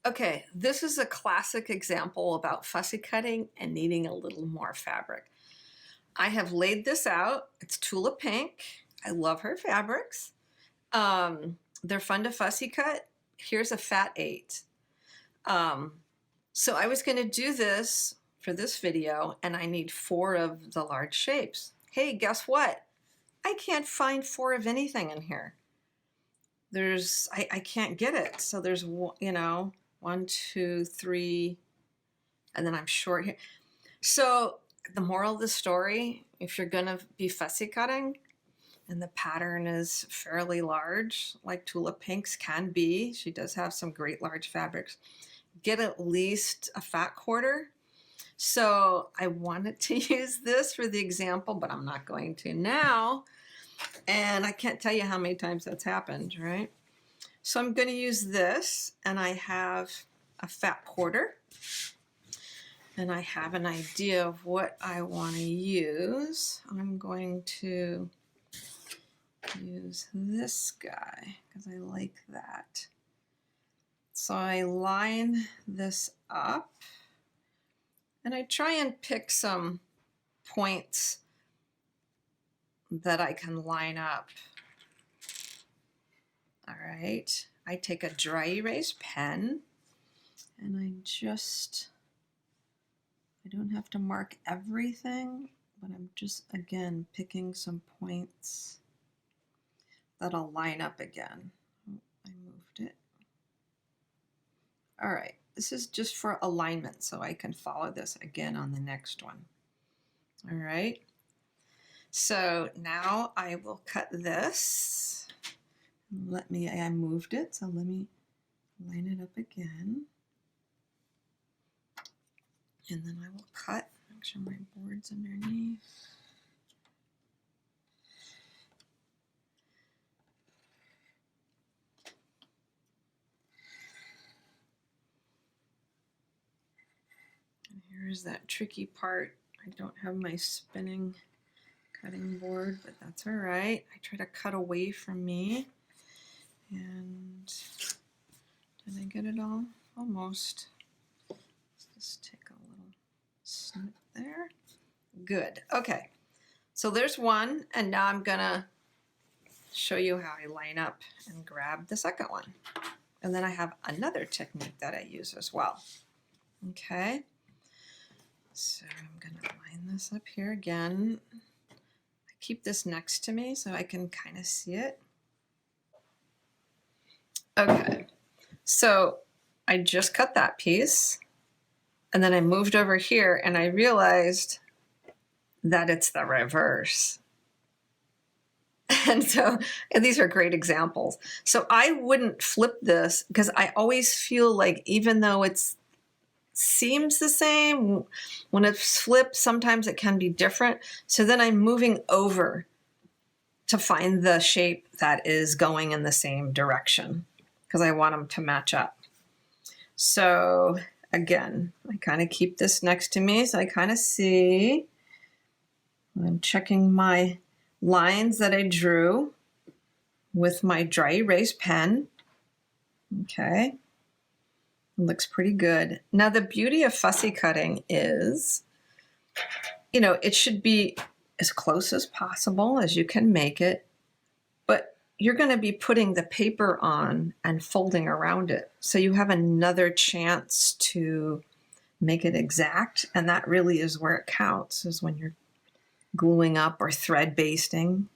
Okay, this is a classic example about fussy cutting and needing a little more fabric. I have laid this out. It's Tulip Pink. I love her fabrics. They're fun to fussy cut. Here's a fat 8. Um, so I was going to do this for this video, and I need 4 of the large shapes. Hey, guess what? I can't find 4 of anything in here. I can't get it. So there's, 1, 2, 3, and then I'm short here. So the moral of the story, if you're gonna be fussy cutting and the pattern is fairly large, like Tulip Pinks can be, she does have some great large fabrics, get at least a fat quarter. So I wanted to use this for the example, but I'm not going to now. And I can't tell you how many times that's happened, right? So I'm going to use this, and I have a fat quarter, and I have an idea of what I want to use. I'm going to use this guy because I like that. So I line this up, and I try and pick some points that I can line up. All right, I take a dry erase pen, and I don't have to mark everything, but I'm just, again, picking some points that'll line up again. Oh, I moved it. All right, this is just for alignment, so I can follow this again on the next one. All right, so now I will cut this. I moved it, so let me line it up again. And then I will cut. Make sure my board's underneath. And here's that tricky part. I don't have my spinning cutting board, but that's all right. I try to cut away from me. And did I get it all? Almost. Let's just take a little snip there. Good. Okay. So there's one, and now I'm gonna show you how I line up and grab the second one. And then I have another technique that I use as well. Okay. So I'm gonna line this up here again. I keep this next to me so I can kind of see it. Okay, so I just cut that piece, and then I moved over here, and I realized that it's the reverse. And these are great examples. So I wouldn't flip this because I always feel like even though it seems the same, when it's flipped, sometimes it can be different. So then I'm moving over to find the shape that is going in the same direction, because I want them to match up. So again, I kind of keep this next to me so I kind of see. I'm checking my lines that I drew with my dry erase pen. Okay, it looks pretty good. Now the beauty of fussy cutting is, it should be as close as possible as you can make it, but you're going to be putting the paper on and folding around it. So you have another chance to make it exact. And that really is where it counts, is when you're gluing up or thread basting,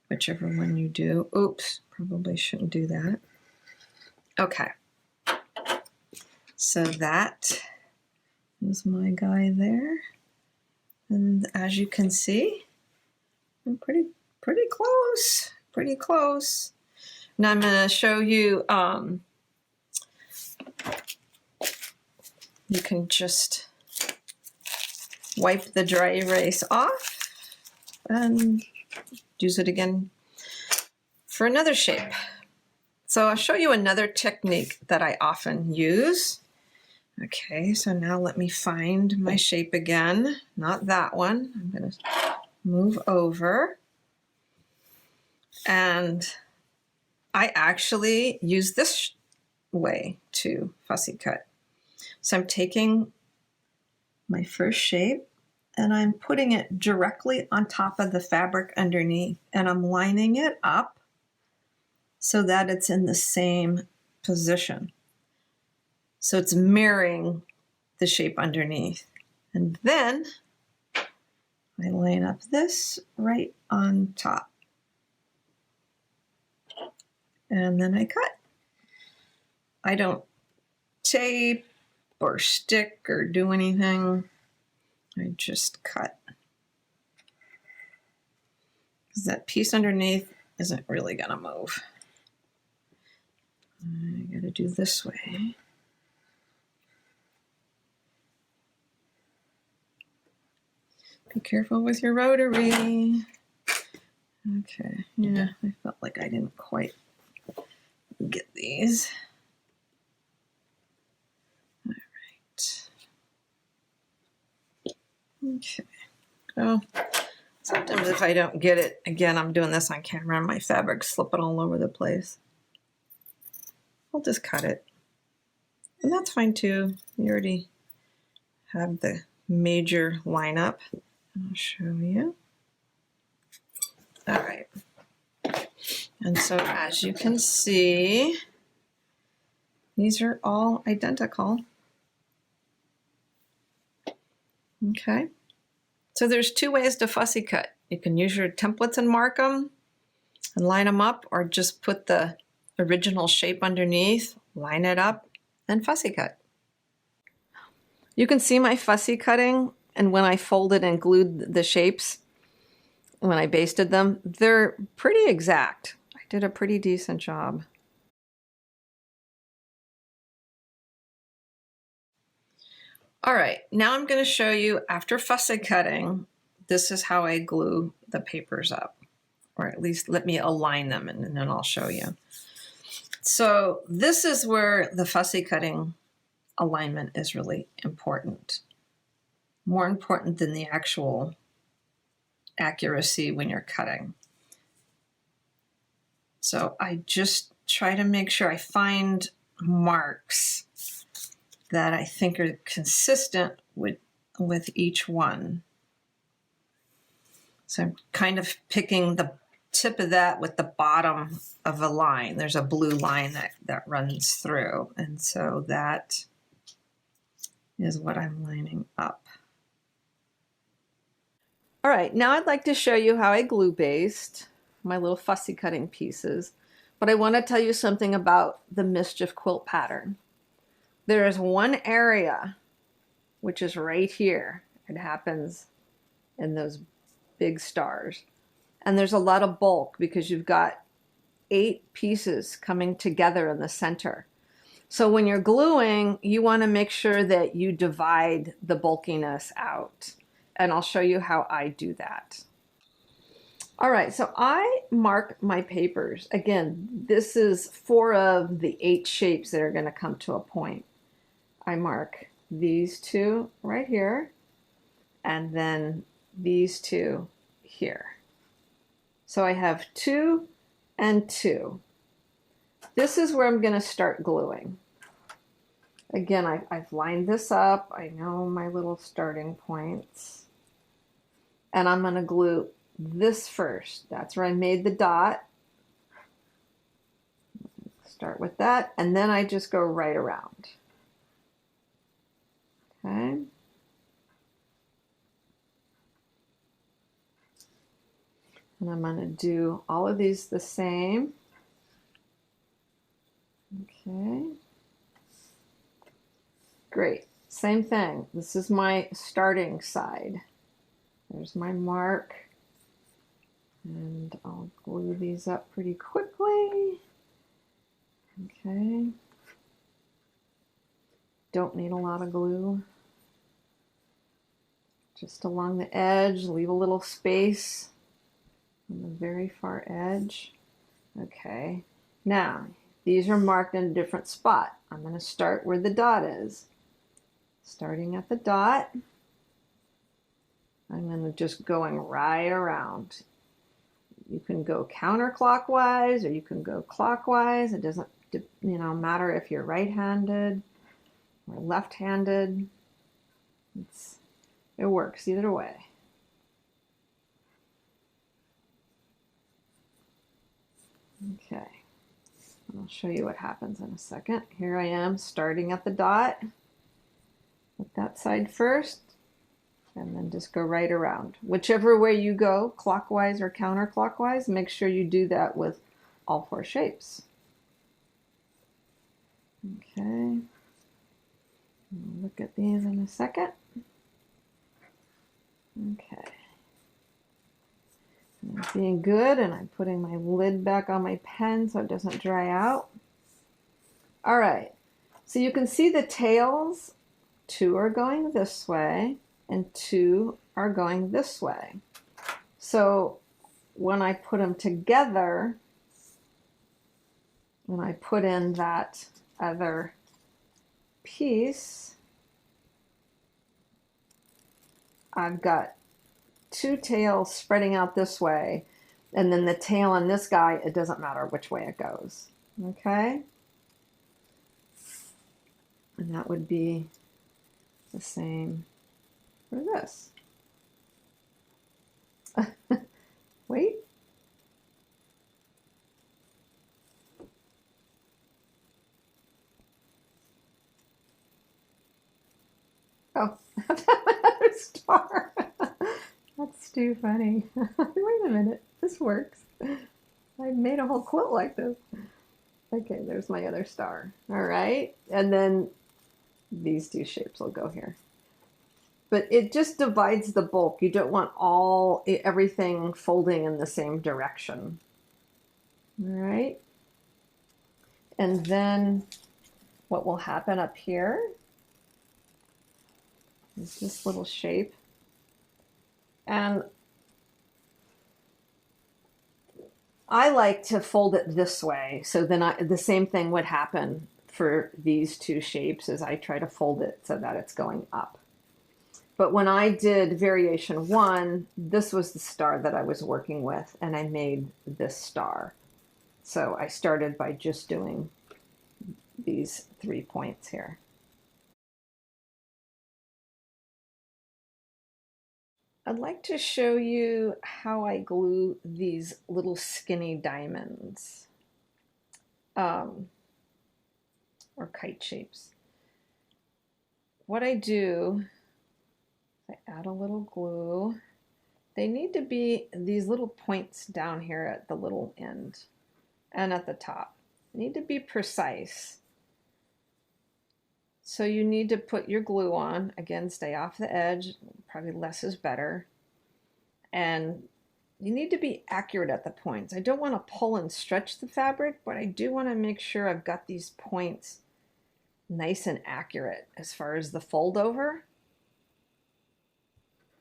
whichever one you do. Oops, probably shouldn't do that. Okay. So that is my guy there. And as you can see, I'm pretty close. Pretty close. Now I'm going to show you, you can just wipe the dry erase off and use it again for another shape. So I'll show you another technique that I often use. Okay, so now let me find my shape again. Not that one. I'm going to move over. And I actually use this way to fussy cut. So I'm taking my first shape and I'm putting it directly on top of the fabric underneath, and I'm lining it up so that it's in the same position. So it's mirroring the shape underneath. And then I line up this right on top. And then I cut. I don't tape or stick or do anything. I just cut. Because that piece underneath isn't really gonna move. I gotta do this way. Be careful with your rotary. Okay, yeah, I felt like I didn't quite get these. All right. Okay. Well, sometimes if I don't get it, again, I'm doing this on camera and my fabric's slipping all over the place. I'll just cut it. And that's fine too. You already have the major lineup. I'll show you. All right. And so as you can see, these are all identical. Okay. So there's two ways to fussy cut. You can use your templates and mark them and line them up, or just put the original shape underneath, line it up, and fussy cut. You can see my fussy cutting, and when I folded and glued the shapes, when I basted them, they're pretty exact. I did a pretty decent job. All right, now I'm going to show you after fussy cutting, this is how I glue the papers up, or at least let me align them and then I'll show you. So this is where the fussy cutting alignment is really important. More important than the actual accuracy when you're cutting. So I just try to make sure I find marks that I think are consistent with each one. So I'm kind of picking the tip of that with the bottom of a line. There's a blue line that runs through. And so that is what I'm lining up. All right, now I'd like to show you how I glue baste my little fussy cutting pieces. But I want to tell you something about the Mischief quilt pattern. There is one area, which is right here. It happens in those big stars. And there's a lot of bulk because you've got 8 pieces coming together in the center. So when you're gluing, you want to make sure that you divide the bulkiness out. And I'll show you how I do that. All right, so I mark my papers. Again, this is 4 of the 8 shapes that are going to come to a point. I mark these 2 right here, and then these 2 here. So I have 2 and 2. This is where I'm going to start gluing. Again, I've lined this up. I know my little starting points. And I'm going to glue this first. That's where I made the dot. Start with that, and then I just go right around. Okay. And I'm going to do all of these the same. Okay. Great. Same thing. This is my starting side. There's my mark. And I'll glue these up pretty quickly. Okay. Don't need a lot of glue. Just along the edge, leave a little space on the very far edge. Okay. Now, these are marked in a different spot. I'm going to start where the dot is. Starting at the dot, I'm going to just going right around. You can go counterclockwise or you can go clockwise. It doesn't matter if you're right-handed or left-handed. It works either way. Okay, I'll show you what happens in a second. Here I am starting at the dot with that side first, and then just go right around. Whichever way you go, clockwise or counterclockwise, make sure you do that with all 4 shapes. Okay, we'll look at these in a second. Okay. I'm being good, and I'm putting my lid back on my pen so it doesn't dry out. All right, so you can see the tails. 2 are going this way, and 2 are going this way. So when I put them together, when I put in that other piece, I've got 2 tails spreading out this way, and then the tail on this guy, it doesn't matter which way it goes. Okay? And that would be the same for this. Wait. Oh, another star. That's too funny. Wait a minute, this works. I made a whole quilt like this. Okay, there's my other star. All right, and then these 2 shapes will go here. But it just divides the bulk. You don't want everything folding in the same direction. All right. And then what will happen up here is this little shape. And I like to fold it this way, so then the same thing would happen for these 2 shapes as I try to fold it so that it's going up. But when I did variation 1, this was the star that I was working with, and I made this star. So I started by just doing these 3 points here. I'd like to show you how I glue these little skinny diamonds, or kite shapes. What I do, I add a little glue. They need to be these little points down here at the little end and at the top. They need to be precise. So you need to put your glue on. Again, stay off the edge. Probably less is better. And you need to be accurate at the points. I don't want to pull and stretch the fabric, but I do want to make sure I've got these points nice and accurate as far as the fold over.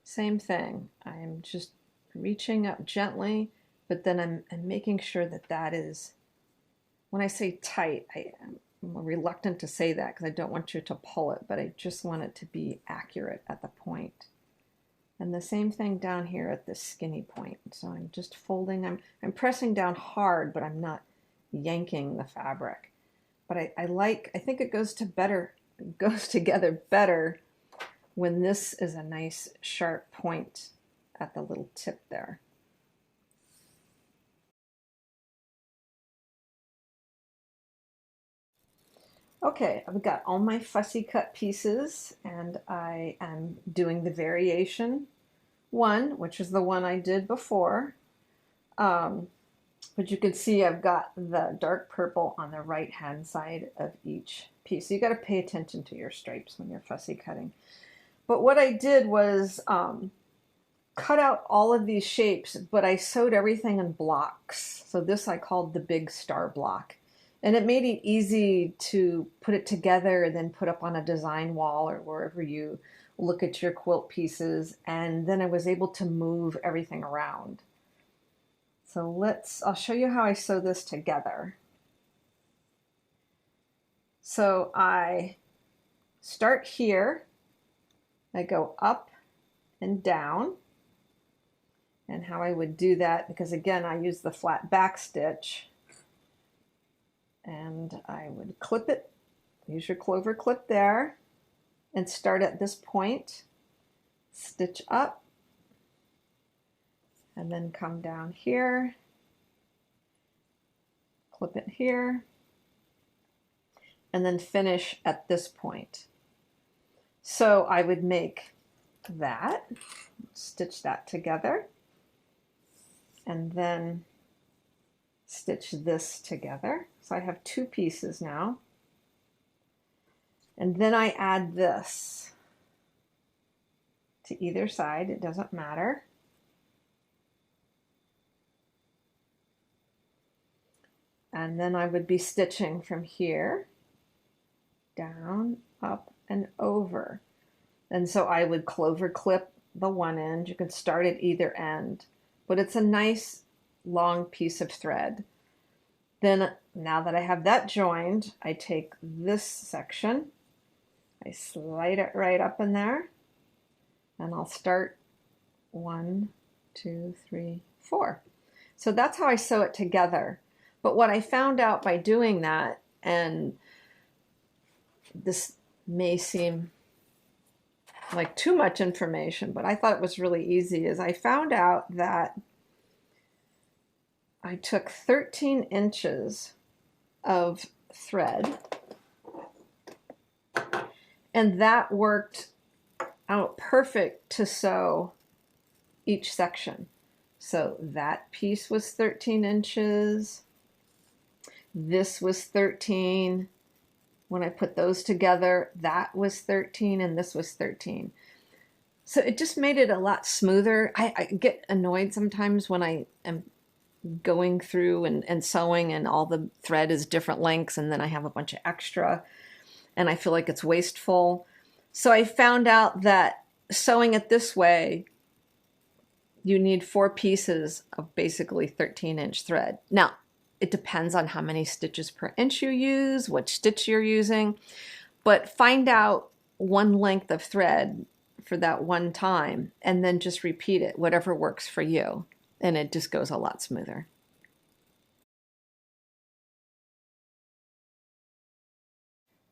Same thing. I'm just reaching up gently, but then I'm making sure that that is, when I say tight, I'm reluctant to say that because I don't want you to pull it, but I just want it to be accurate at the point. And the same thing down here at this skinny point. So I'm just folding, I'm pressing down hard, but I'm not yanking the fabric. But I think it goes together better when this is a nice sharp point at the little tip there. Okay, I've got all my fussy cut pieces, and I am doing the variation 1, which is the one I did before. But you can see I've got the dark purple on the right hand side of each piece. So you got to pay attention to your stripes when you're fussy cutting. But what I did was cut out all of these shapes, but I sewed everything in blocks. So this I called the big star block. And it made it easy to put it together and then put up on a design wall or wherever you look at your quilt pieces. And then I was able to move everything around. So I'll show you how I sew this together. So I start here, I go up and down, and how I would do that, because again, I use the flat back stitch. And I would clip it, use your clover clip there, and start at this point, stitch up, and then come down here, clip it here, and then finish at this point. So I would make that, stitch that together, and then stitch this together. So I have two pieces now. And then I add this to either side, it doesn't matter. And then I would be stitching from here, down, up, and over. And so I would clover clip the one end. You can start at either end, but it's a nice long piece of thread. Then now that I have that joined, I take this section, I slide it right up in there, and I'll start 1, 2, 3, 4. So that's how I sew it together. But what I found out by doing that, and this may seem like too much information, but I thought it was really easy, is I found out that I took 13 inches of thread, and that worked out perfect to sew each section. So that piece was 13 inches, this was 13, when I put those together, that was 13, and this was 13. So it just made it a lot smoother. I get annoyed sometimes when I am going through and sewing and all the thread is different lengths, and then I have a bunch of extra and I feel like it's wasteful. So I found out that sewing it this way, you need 4 pieces of basically 13-inch thread. Now, it depends on how many stitches per inch you use, which stitch you're using, but find out one length of thread for that one time and then just repeat it, whatever works for you. And it just goes a lot smoother.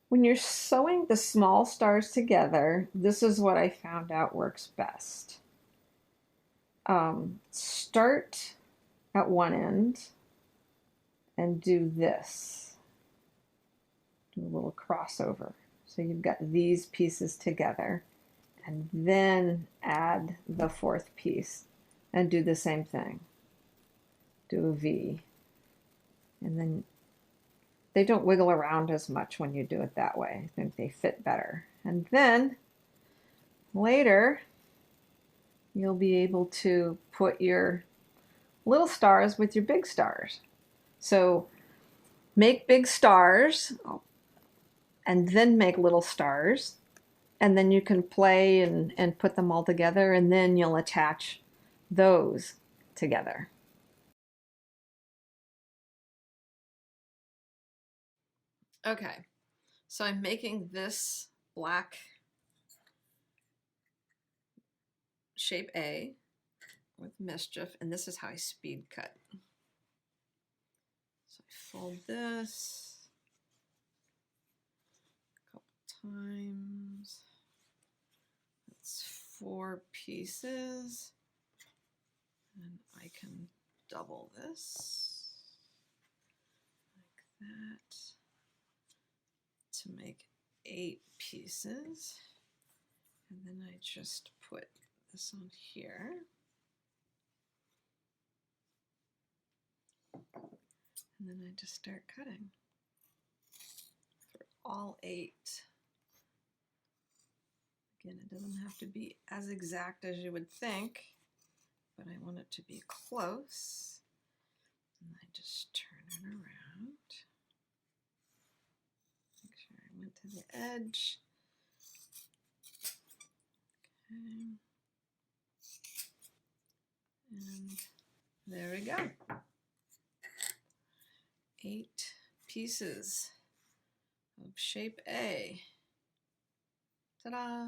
When you're sewing the small stars together, this is what I found out works best. Start at one end and do this. Do a little crossover. So you've got these pieces together, and then add the 4th piece and do the same thing. Do a V, and then they don't wiggle around as much when you do it that way. I think they fit better. And then later you'll be able to put your little stars with your big stars. So make big stars and then make little stars, and then you can play and put them all together, and then you'll attach those together. Okay, so I'm making this black shape A with Mischief, and this is how I speed cut. So I fold this a couple times. That's 4 pieces, and I can double this like that to make 8 pieces, and then I just put this on here, and then I just start cutting for all 8. Again, it doesn't have to be as exact as you would think, but I want it to be close, and I just turn it around. Make sure I went to the edge. Okay. And there we go. 8 pieces of shape A. Ta-da!